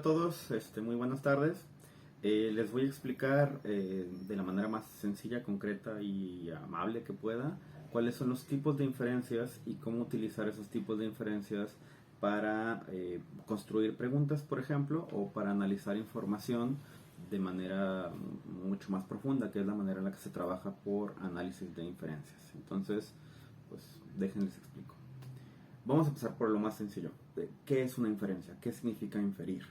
todos, muy buenas tardes. Les voy a explicar de la manera más sencilla, concreta y amable que pueda cuáles son los tipos de inferencias y cómo utilizar esos tipos de inferencias para construir preguntas, por ejemplo, o para analizar información de manera mucho más profunda, que es la manera en la que se trabaja por análisis de inferencias. Entonces, pues déjenles explico. Vamos a empezar por lo más sencillo. ¿Qué es una inferencia? ¿Qué significa inferir?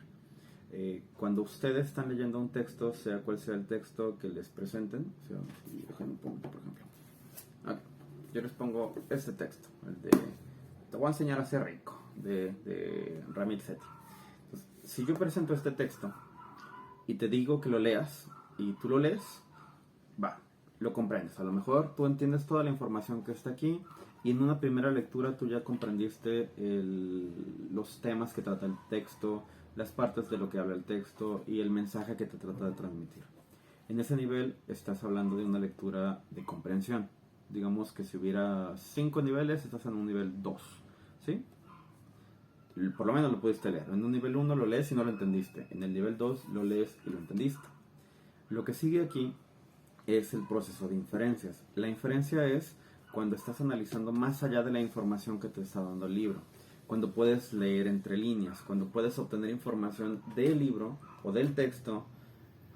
Cuando ustedes están leyendo un texto, sea cual sea el texto que les presenten, déjenme poner, por ejemplo. Okay. Yo les pongo este texto, el de Te voy a enseñar a ser rico, de Ramit Sethi. Entonces, si yo presento este texto y te digo que lo leas, y tú lo lees, lo comprendes. A lo mejor tú entiendes toda la información que está aquí, y en una primera lectura tú ya comprendiste los temas que trata el texto, las partes de lo que habla el texto y el mensaje que te trata de transmitir. En ese nivel estás hablando de una lectura de comprensión. Digamos que si hubiera 5 niveles, estás en un nivel 2, ¿sí? Por lo menos lo pudiste leer. En un nivel 1 lo lees y no lo entendiste. En el nivel 2 lo lees y lo entendiste. Lo que sigue aquí es el proceso de inferencias. La inferencia es cuando estás analizando más allá de la información que te está dando el libro, cuando puedes leer entre líneas, cuando puedes obtener información del libro o del texto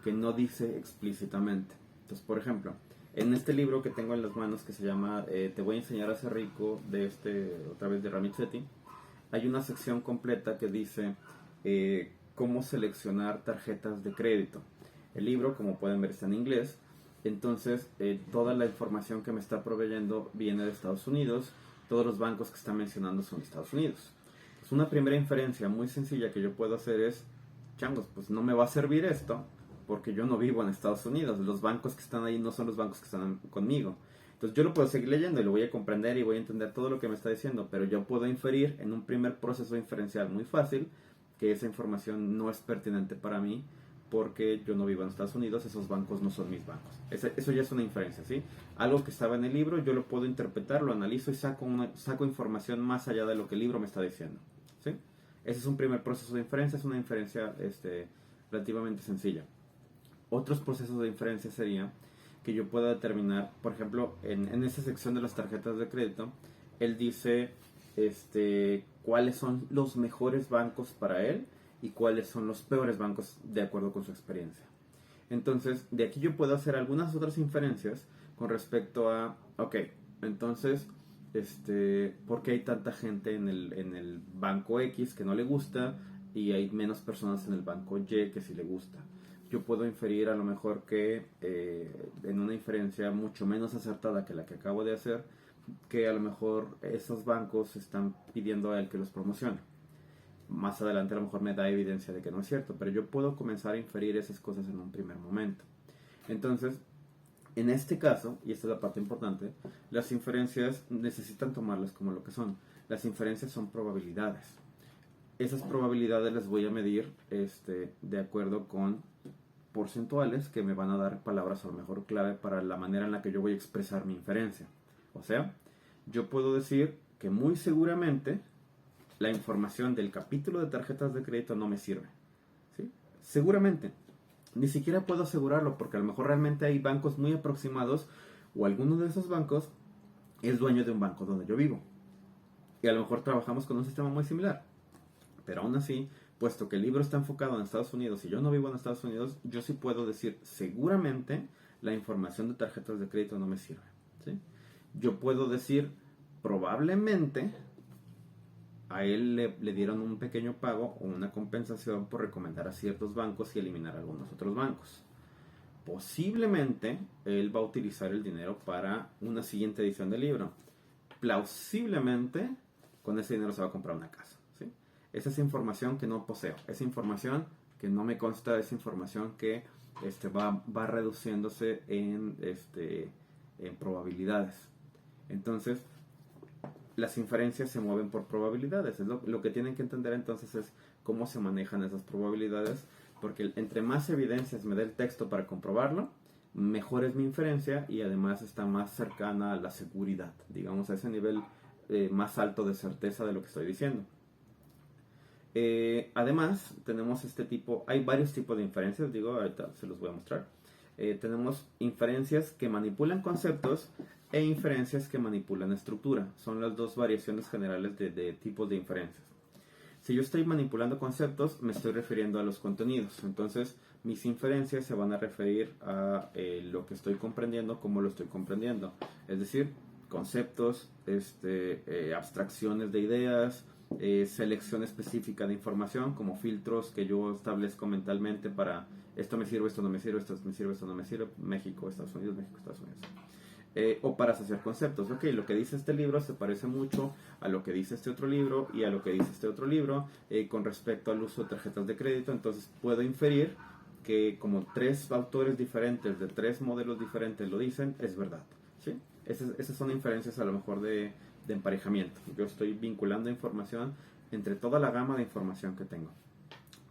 que no dice explícitamente. Entonces, por ejemplo, en este libro que tengo en las manos que se llama Te voy a enseñar a ser rico, otra vez de Ramit Sethi, hay una sección completa que dice cómo seleccionar tarjetas de crédito. El libro, como pueden ver, está en inglés. Entonces, toda la información que me está proveyendo viene de Estados Unidos. Todos los bancos que están mencionando son de Estados Unidos. Pues una primera inferencia muy sencilla que yo puedo hacer es, changos, pues no me va a servir esto porque yo no vivo en Estados Unidos. Los bancos que están ahí no son los bancos que están conmigo. Entonces yo lo puedo seguir leyendo y lo voy a comprender y voy a entender todo lo que me está diciendo, pero yo puedo inferir en un primer proceso inferencial muy fácil que esa información no es pertinente para mí porque yo no vivo en Estados Unidos, esos bancos no son mis bancos. Eso ya es una inferencia, ¿sí? Algo que estaba en el libro, yo lo puedo interpretar, lo analizo y saco información más allá de lo que el libro me está diciendo, ¿sí? Ese es un primer proceso de inferencia, es una inferencia relativamente sencilla. Otros procesos de inferencia sería que yo pueda determinar, por ejemplo, en esta sección de las tarjetas de crédito, él dice cuáles son los mejores bancos para él y cuáles son los peores bancos de acuerdo con su experiencia. Entonces, de aquí yo puedo hacer algunas otras inferencias con respecto a, ok, entonces, ¿por qué hay tanta gente en el banco X que no le gusta y hay menos personas en el banco Y que sí le gusta? Yo puedo inferir a lo mejor que en una inferencia mucho menos acertada que la que acabo de hacer, que a lo mejor esos bancos están pidiendo a él que los promocione. Más adelante a lo mejor me da evidencia de que no es cierto, pero yo puedo comenzar a inferir esas cosas en un primer momento. Entonces, en este caso, y esta es la parte importante, las inferencias necesitan tomarlas como lo que son. Las inferencias son probabilidades. Esas probabilidades las voy a medir de acuerdo con porcentuales que me van a dar palabras a lo mejor clave para la manera en la que yo voy a expresar mi inferencia. O sea, yo puedo decir que muy seguramente la información del capítulo de tarjetas de crédito no me sirve, ¿sí? Seguramente. Ni siquiera puedo asegurarlo porque a lo mejor realmente hay bancos muy aproximados o alguno de esos bancos es dueño de un banco donde yo vivo. Y a lo mejor trabajamos con un sistema muy similar. Pero aún así, puesto que el libro está enfocado en Estados Unidos y yo no vivo en Estados Unidos, yo sí puedo decir seguramente la información de tarjetas de crédito no me sirve, ¿sí? Yo puedo decir probablemente a él le dieron un pequeño pago o una compensación por recomendar a ciertos bancos y eliminar algunos otros bancos. Posiblemente él va a utilizar el dinero para una siguiente edición del libro. Plausiblemente con ese dinero se va a comprar una casa, ¿sí? Esa es información que no poseo, esa información que no me consta, esa información que va reduciéndose en probabilidades. Entonces, las inferencias se mueven por probabilidades. Lo que tienen que entender entonces es cómo se manejan esas probabilidades, porque entre más evidencias me dé el texto para comprobarlo, mejor es mi inferencia y además está más cercana a la seguridad, digamos a ese nivel más alto de certeza de lo que estoy diciendo. Además, tenemos este tipo, hay varios tipos de inferencias, digo, ahorita se los voy a mostrar. Tenemos inferencias que manipulan conceptos e inferencias que manipulan estructura. Son las dos variaciones generales de tipos de inferencias. Si yo estoy manipulando conceptos, me estoy refiriendo a los contenidos. Entonces, mis inferencias se van a referir a lo que estoy comprendiendo, cómo lo estoy comprendiendo. Es decir, conceptos, abstracciones de ideas, selección específica de información, como filtros que yo establezco mentalmente para esto me sirve, esto no me sirve, esto me sirve, esto no me sirve, México, Estados Unidos, México, Estados Unidos. O para asociar conceptos. Ok, lo que dice este libro se parece mucho a lo que dice este otro libro y a lo que dice este otro libro con respecto al uso de tarjetas de crédito. Entonces puedo inferir que como tres autores diferentes de tres modelos diferentes lo dicen, es verdad. ¿Sí? Esas son inferencias a lo mejor de emparejamiento. Yo estoy vinculando información entre toda la gama de información que tengo.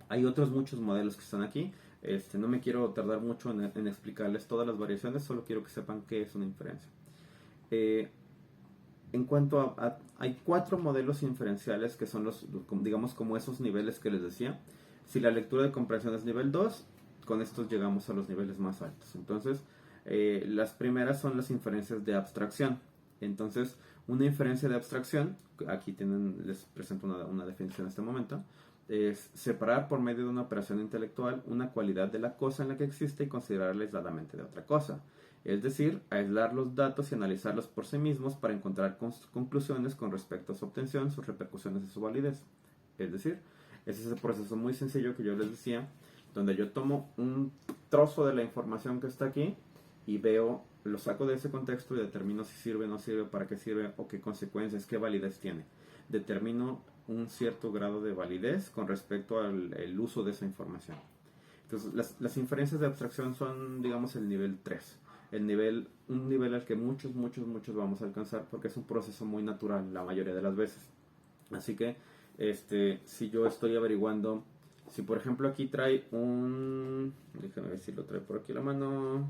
Hay otros muchos modelos que están aquí. No me quiero tardar mucho en explicarles todas las variaciones, solo quiero que sepan qué es una inferencia. En cuanto hay 4 modelos inferenciales que son digamos, como esos niveles que les decía. Si la lectura de comprensión es nivel 2, con estos llegamos a los niveles más altos. Entonces, las primeras son las inferencias de abstracción. Entonces, una inferencia de abstracción, aquí les presento una definición en este momento, es separar por medio de una operación intelectual una cualidad de la cosa en la que existe y considerarla aisladamente de otra cosa. Es decir, aislar los datos y analizarlos por sí mismos para encontrar conclusiones con respecto a su obtención, sus repercusiones y su validez. Es decir, ese es el proceso muy sencillo que yo les decía, donde yo tomo un trozo de la información que está aquí y lo saco de ese contexto y determino si sirve, no sirve, para qué sirve o qué consecuencias, qué validez tiene. Determino un cierto grado de validez con respecto al uso de esa información. Entonces, las inferencias de abstracción son, digamos, el nivel 3. Un nivel al que muchos vamos a alcanzar porque es un proceso muy natural la mayoría de las veces. Así que, si yo estoy averiguando, si por ejemplo aquí trae déjame ver si lo trae por aquí a la mano.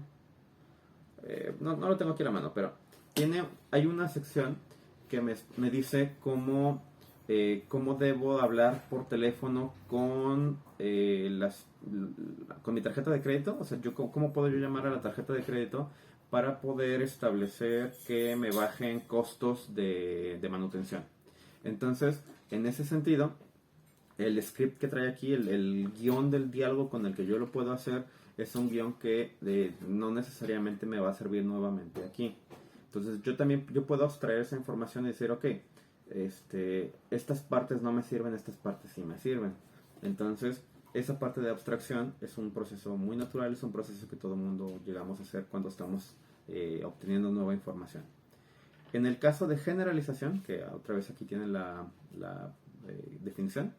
No lo tengo aquí a la mano, pero hay una sección que me dice cómo debo hablar por teléfono con mi tarjeta de crédito. O sea, cómo puedo yo llamar a la tarjeta de crédito para poder establecer que me bajen costos de manutención. Entonces, en ese sentido, el script que trae aquí, el guión del diálogo con el que yo lo puedo hacer, es un guión que no necesariamente me va a servir nuevamente aquí. Entonces yo puedo abstraer esa información y decir, ok, estas partes no me sirven, estas partes sí me sirven. Entonces, esa parte de abstracción es un proceso muy natural, es un proceso que todo el mundo llegamos a hacer cuando estamos obteniendo nueva información. En el caso de generalización, que otra vez aquí tienen la definición,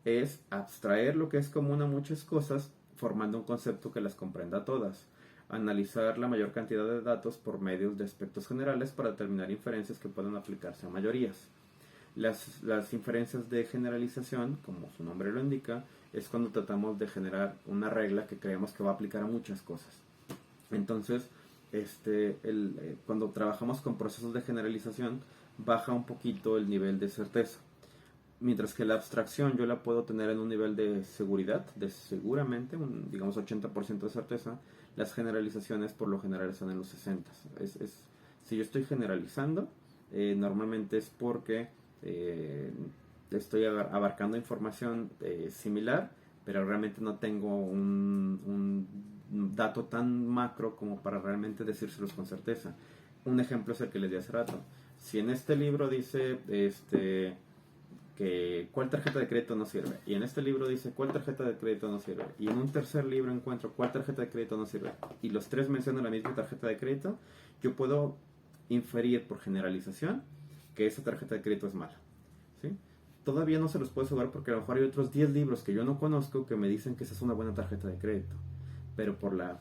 es abstraer lo que es común a muchas cosas formando un concepto que las comprenda todas. Analizar la mayor cantidad de datos por medios de aspectos generales para determinar inferencias que puedan aplicarse a mayorías. Las inferencias de generalización, como su nombre lo indica, es cuando tratamos de generar una regla que creemos que va a aplicar a muchas cosas. Entonces, cuando trabajamos con procesos de generalización, baja un poquito el nivel de certeza. Mientras que la abstracción yo la puedo tener en un nivel de seguridad, de seguramente, digamos 80% de certeza. Las generalizaciones por lo general están en los 60. Si yo estoy generalizando, normalmente es porque estoy abarcando información similar, pero realmente no tengo un dato tan macro como para realmente decírselos con certeza. Un ejemplo es el que les di hace rato. Si en este libro dice que cuál tarjeta de crédito no sirve, y en este libro dice cuál tarjeta de crédito no sirve, y en un tercer libro encuentro cuál tarjeta de crédito no sirve, y los tres mencionan la misma tarjeta de crédito, yo puedo inferir por generalización que esa tarjeta de crédito es mala, ¿sí? Todavía no se los puedo asegurar porque a lo mejor hay otros 10 libros que yo no conozco que me dicen que esa es una buena tarjeta de crédito, pero por la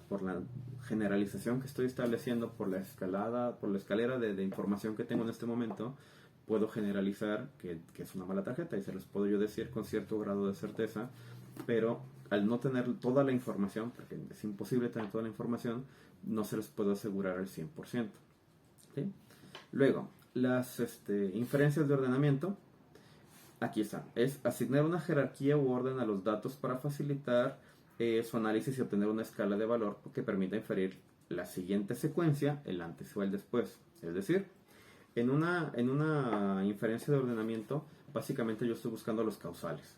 generalización que estoy estableciendo, por la escalera de información que tengo en este momento, puedo generalizar que es una mala tarjeta y se los puedo yo decir con cierto grado de certeza, pero al no tener toda la información, porque es imposible tener toda la información, no se los puedo asegurar al 100%. ¿Sí? Luego, las inferencias de ordenamiento. Aquí está. Es asignar una jerarquía u orden a los datos para facilitar su análisis y obtener una escala de valor que permita inferir la siguiente secuencia, el antes o el después. Es decir, en una inferencia de ordenamiento, básicamente yo estoy buscando los causales.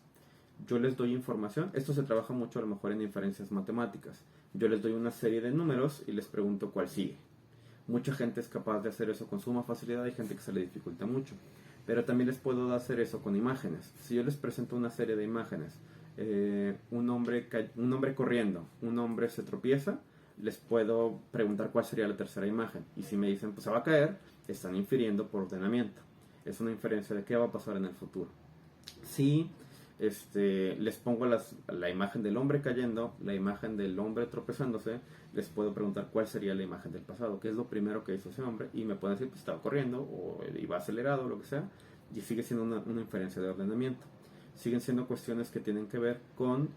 Yo les doy información. Esto se trabaja mucho a lo mejor en inferencias matemáticas. Yo les doy una serie de números y les pregunto cuál sigue. Mucha gente es capaz de hacer eso con suma facilidad, hay gente que se le dificulta mucho. Pero también les puedo hacer eso con imágenes. Si yo les presento una serie de imágenes, un hombre corriendo, un hombre se tropieza, les puedo preguntar cuál sería la tercera imagen. Y si me dicen, pues se va a caer, están infiriendo por ordenamiento. Es una inferencia de qué va a pasar en el futuro. Si les pongo la imagen del hombre cayendo, la imagen del hombre tropezándose, les puedo preguntar cuál sería la imagen del pasado, qué es lo primero que hizo ese hombre, y me pueden decir, pues estaba corriendo, o iba acelerado, o lo que sea, y sigue siendo una inferencia de ordenamiento. Siguen siendo cuestiones que tienen que ver con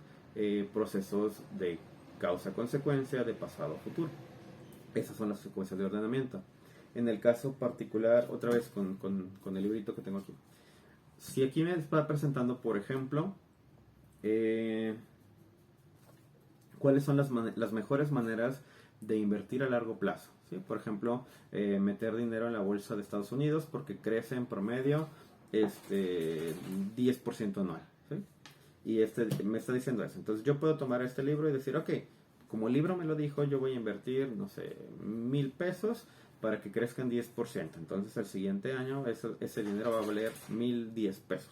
procesos de causa-consecuencia, de pasado a futuro. Esas son las secuencias de ordenamiento. En el caso particular, otra vez con el librito que tengo aquí. Si aquí me está presentando, por ejemplo, cuáles son las mejores maneras de invertir a largo plazo. ¿Sí? Por ejemplo, meter dinero en la bolsa de Estados Unidos porque crece en promedio 10% anual. ¿Sí? Y me está diciendo eso. Entonces yo puedo tomar este libro y decir, ok, como el libro me lo dijo, yo voy a invertir, no sé, 1,000 pesos para que crezcan 10%. Entonces el siguiente año ese dinero va a valer 1,010 pesos.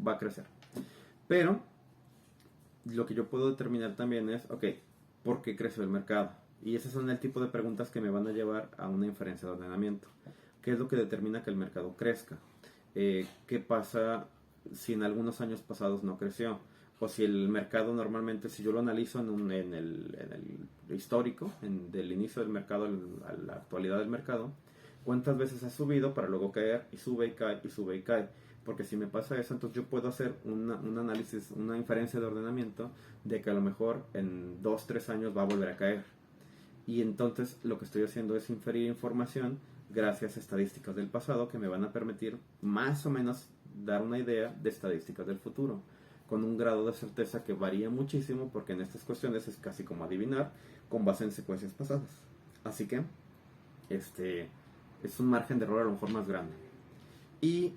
Va a crecer. Pero lo que yo puedo determinar también es, ok, ¿por qué creció el mercado? Y esos son el tipo de preguntas que me van a llevar a una inferencia de ordenamiento. ¿Qué es lo que determina que el mercado crezca? ¿Qué pasa si en algunos años pasados no creció? O si el mercado normalmente, si yo lo analizo en el histórico, del inicio del mercado a la actualidad del mercado, ¿cuántas veces ha subido para luego caer y sube y cae y sube y cae? Porque si me pasa eso, entonces yo puedo hacer un análisis, una inferencia de ordenamiento de que a lo mejor en 2-3 años va a volver a caer. Y entonces lo que estoy haciendo es inferir información gracias a estadísticas del pasado que me van a permitir más o menos dar una idea de estadísticas del futuro, con un grado de certeza que varía muchísimo porque en estas cuestiones es casi como adivinar con base en secuencias pasadas. Así que es un margen de error a lo mejor más grande. Y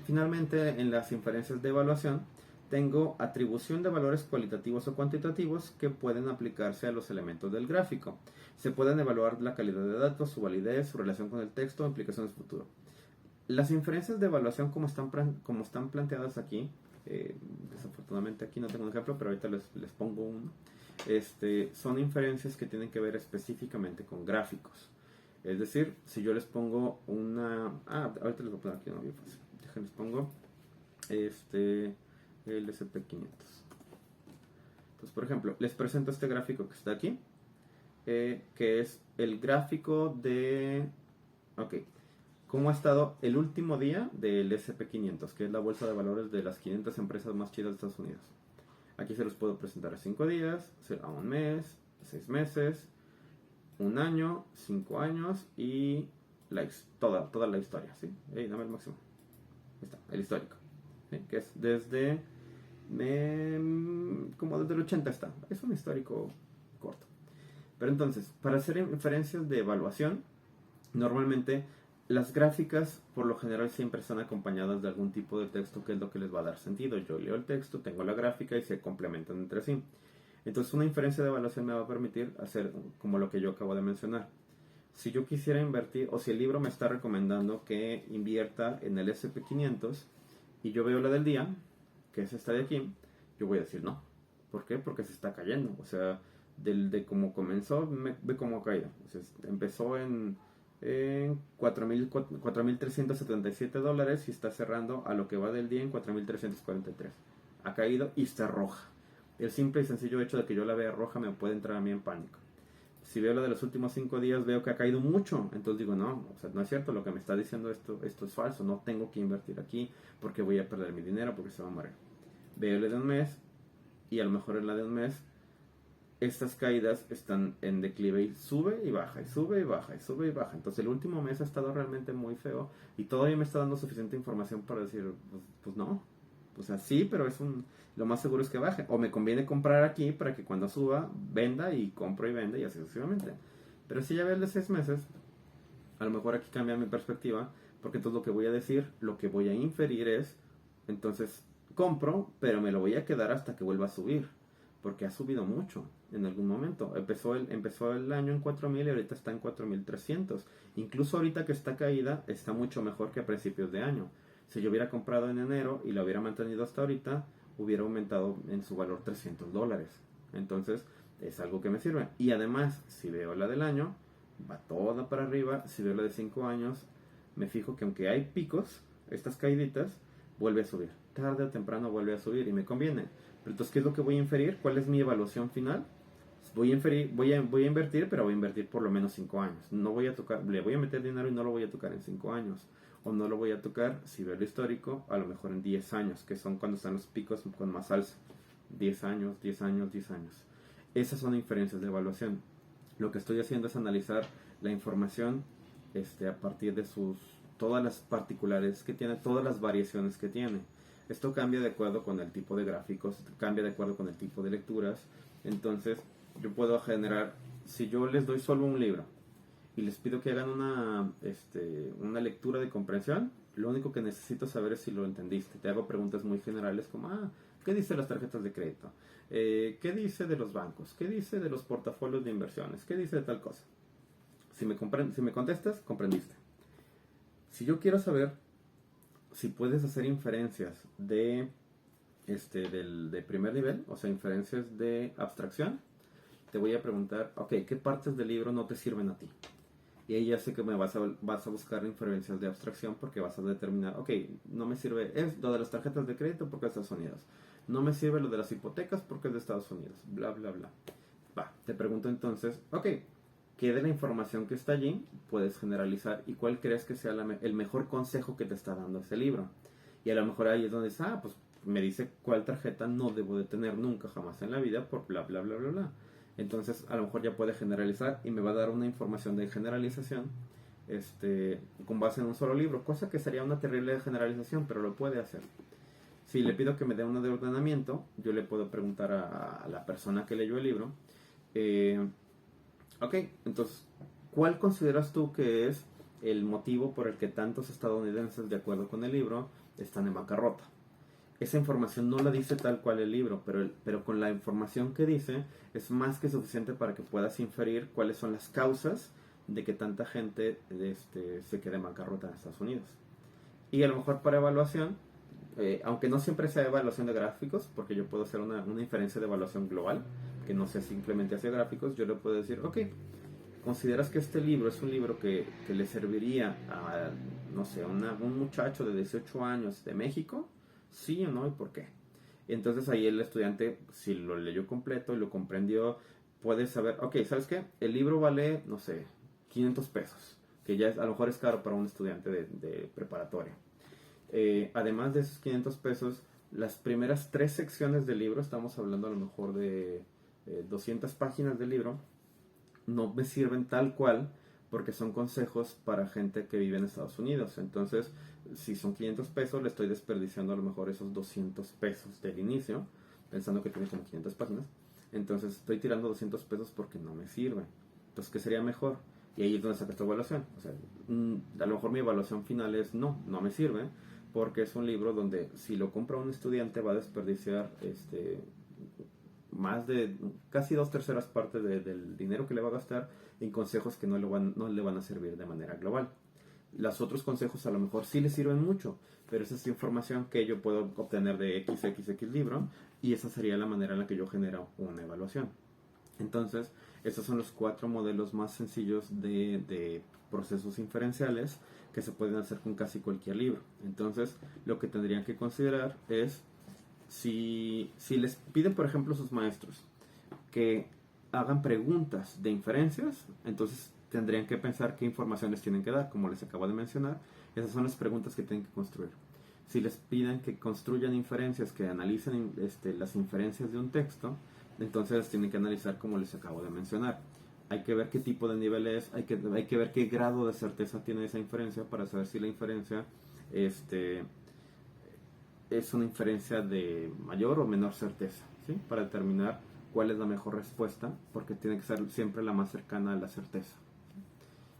finalmente en las inferencias de evaluación tengo atribución de valores cualitativos o cuantitativos que pueden aplicarse a los elementos del gráfico. Se pueden evaluar la calidad de datos, su validez, su relación con el texto, implicaciones futuro. Las inferencias de evaluación como están planteadas aquí, desafortunadamente aquí no tengo un ejemplo, pero ahorita les pongo uno. Son inferencias que tienen que ver específicamente con gráficos. Es decir, si yo les pongo ahorita les voy a poner aquí uno bien fácil. Les pongo el SP500. Entonces, por ejemplo, les presento este gráfico que está aquí, que es el gráfico de, cómo ha estado el último día del SP500, que es la bolsa de valores de las 500 empresas más chidas de Estados Unidos. Aquí se los puedo presentar a 5 días, a un mes, 6 meses, un año, 5 años y toda la historia, ¿sí? Dame el máximo. Ahí está, el histórico, ¿sí? Que es desde como desde el 80 está. Es un histórico corto. Pero entonces, para hacer inferencias de evaluación, normalmente las gráficas por lo general siempre están acompañadas de algún tipo de texto que es lo que les va a dar sentido. Yo leo el texto, tengo la gráfica y se complementan entre sí. Entonces una inferencia de evaluación me va a permitir hacer como lo que yo acabo de mencionar. Si yo quisiera invertir, o si el libro me está recomendando que invierta en el SP500 y yo veo la del día, que es esta de aquí, yo voy a decir no. ¿Por qué? Porque se está cayendo. O sea, de cómo comenzó, ve cómo ha caído. O sea, empezó en $4,377 y está cerrando a lo que va del día en 4,343. Ha caído y está roja. El simple y sencillo hecho de que yo la vea roja me puede entrar a mí en pánico. Si veo la de los últimos 5 días, veo que ha caído mucho. Entonces digo, no, o sea, no es cierto, lo que me está diciendo esto es falso. No tengo que invertir aquí porque voy a perder mi dinero, porque se va a morir. Veo la de un mes y a lo mejor en la de un mes estas caídas están en declive y sube y baja, y sube y baja, y sube y baja. Entonces el último mes ha estado realmente muy feo y todavía me está dando suficiente información para decir, pues no. O sea, sí, pero lo más seguro es que baje. O me conviene comprar aquí para que cuando suba, venda y compro y venda y así sucesivamente. Pero si ya ve el de 6 meses, a lo mejor aquí cambia mi perspectiva, porque entonces lo que voy a decir, lo que voy a inferir es, entonces compro, pero me lo voy a quedar hasta que vuelva a subir, porque ha subido mucho en algún momento. Empezó el año en 4,000 y ahorita está en 4,300. Incluso ahorita que está caída, está mucho mejor que a principios de año. Si yo hubiera comprado en enero y lo hubiera mantenido hasta ahorita, hubiera aumentado en su valor $300. Entonces, es algo que me sirve. Y además, si veo la del año, va toda para arriba. Si veo la de 5 años, me fijo que aunque hay picos, estas caíditas, vuelve a subir. Tarde o temprano vuelve a subir y me conviene. Pero entonces, ¿qué es lo que voy a inferir? ¿Cuál es mi evaluación final? Voy a invertir, pero voy a invertir por lo menos 5 años. No voy a tocar, le voy a meter dinero y no lo voy a tocar en 5 años. O no lo voy a tocar, si veo lo histórico, a lo mejor en 10 años, que son cuando están los picos con más alza. 10 años, 10 años, 10 años. Esas son inferencias de evaluación. Lo que estoy haciendo es analizar la información a partir de todas las particulares que tiene, todas las variaciones que tiene. Esto cambia de acuerdo con el tipo de gráficos, cambia de acuerdo con el tipo de lecturas. Entonces, yo puedo generar, si yo les doy solo un libro y les pido que hagan una lectura de comprensión, lo único que necesito saber es si lo entendiste. Te hago preguntas muy generales como, ¿qué dice de las tarjetas de crédito? ¿Qué dice de los bancos? ¿Qué dice de los portafolios de inversiones? ¿Qué dice de tal cosa? Si me contestas, comprendiste. Si yo quiero saber si puedes hacer inferencias de primer nivel, o sea, inferencias de abstracción, te voy a preguntar, ok, ¿qué partes del libro no te sirven a ti? Y ahí ya sé que vas a buscar inferencias de abstracción porque vas a determinar, ok, no me sirve lo de las tarjetas de crédito porque es de Estados Unidos. No me sirve lo de las hipotecas porque es de Estados Unidos. Bla, bla, bla. Te pregunto entonces, ok, ¿qué de la información que está allí puedes generalizar y cuál crees que sea el mejor consejo que te está dando ese libro? Y a lo mejor ahí es donde dices, pues me dice cuál tarjeta no debo de tener nunca jamás en la vida por bla, bla, bla, bla, bla. Entonces a lo mejor ya puede generalizar y me va a dar una información de generalización con base en un solo libro, cosa que sería una terrible generalización, pero lo puede hacer. Si le pido que me dé uno de ordenamiento, yo le puedo preguntar a la persona que leyó el libro, ok, entonces, ¿cuál consideras tú que es el motivo por el que tantos estadounidenses, de acuerdo con el libro, están en bancarrota? Esa información no la dice tal cual el libro, pero con la información que dice es más que suficiente para que puedas inferir cuáles son las causas de que tanta gente se quede en bancarrota en Estados Unidos. Y a lo mejor para evaluación, aunque no siempre sea evaluación de gráficos, porque yo puedo hacer una inferencia de evaluación global, que no sea simplemente hacia gráficos, yo le puedo decir, ok, ¿consideras que este libro es un libro que le serviría a, no sé, un muchacho de 18 años de México? ¿Sí o no? ¿Y por qué? Entonces ahí el estudiante, si lo leyó completo y lo comprendió, puede saber, ok, ¿sabes qué? El libro vale, no sé, $500, que ya a lo mejor es caro para un estudiante de preparatoria. Además de esos $500, las primeras 3 secciones del libro, estamos hablando a lo mejor de 200 páginas del libro, no me sirven tal cual porque son consejos para gente que vive en Estados Unidos. Entonces, si son $500, le estoy desperdiciando a lo mejor esos $200 del inicio, pensando que tiene como 500 páginas. Entonces, estoy tirando $200 porque no me sirve. Entonces, ¿qué sería mejor? Y ahí es donde saca esta evaluación. O sea, a lo mejor mi evaluación final es no me sirve, porque es un libro donde si lo compra un estudiante va a desperdiciar más de casi 2/3 partes del dinero que le va a gastar en consejos que no le van a servir de manera global. Los otros consejos a lo mejor sí le sirven mucho, pero esa es información que yo puedo obtener de XXX libro y esa sería la manera en la que yo genero una evaluación. Entonces, estos son los 4 modelos más sencillos de procesos inferenciales que se pueden hacer con casi cualquier libro. Entonces, lo que tendrían que considerar es si les piden, por ejemplo, sus maestros que hagan preguntas de inferencias, entonces tendrían que pensar qué información les tienen que dar, como les acabo de mencionar. Esas son las preguntas que tienen que construir. Si les piden que construyan inferencias, que analicen las inferencias de un texto, Entonces tienen que analizar como les acabo de mencionar. Hay que ver qué tipo de nivel es, hay que ver qué grado de certeza tiene esa inferencia para saber si la inferencia es una inferencia de mayor o menor certeza, ¿sí? Para determinar cuál es la mejor respuesta, porque tiene que ser siempre la más cercana a la certeza.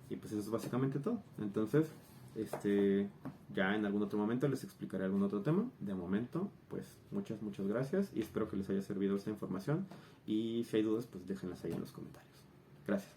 Y pues eso es básicamente todo. Entonces, ya en algún otro momento les explicaré algún otro tema. De momento, pues muchas gracias y espero que les haya servido esta información. Y si hay dudas, pues déjenlas ahí en los comentarios. Gracias.